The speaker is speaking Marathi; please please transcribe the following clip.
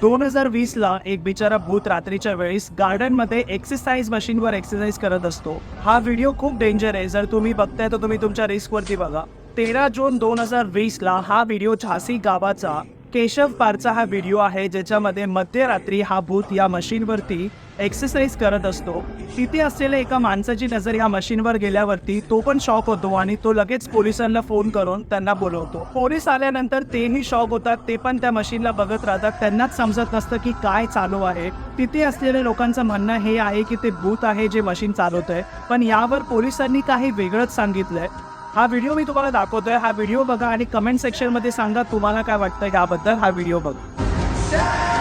2020 ला एक बिचारा भूत रात्रीच्या वेळेस गार्डन मध्ये एक्सरसाइज मशीनवर एक्सरसाइज करत असतो. हा व्हिडिओ खूप डेंजर आहे. जर तुम्ही बघताय तर तुम्ही तुमच्या रिस्क वरती बघा. 13 जून 2020 ला हा व्हिडिओ झाशी गावाचा केशव पारचा हा व्हिडिओ आहे, ज्याच्यामध्ये मध्यरात्री हा भूत या मशीनवरती एक्सरसाइज करत असतो. तिथे असलेल्या एका माणसाची नजर या मशीनवर गेल्यावरती तो पण शॉक होतो आणि तो लगेच पोलिसांना फोन करून त्यांना बोलवतो. पोलीस आल्यानंतर तेही शॉक होतात. ते पण त्या मशीनला बघत राहतात. त्यांनाच समजत नसतं की काय चालू आहे. तिथे असलेल्या लोकांचं म्हणणं हे आहे की ते भूत आहे जे मशीन चालवतंय, पण यावर पोलिसांनी काही वेगळंच सांगितलंय. हा व्हिडिओ मी तुम्हाला दाखवतोय. हा व्हिडिओ बघा आणि कमेंट सेक्शन मध्ये सांगा तुम्हाला काय वाटतं याबद्दल. हा व्हिडिओ बघा.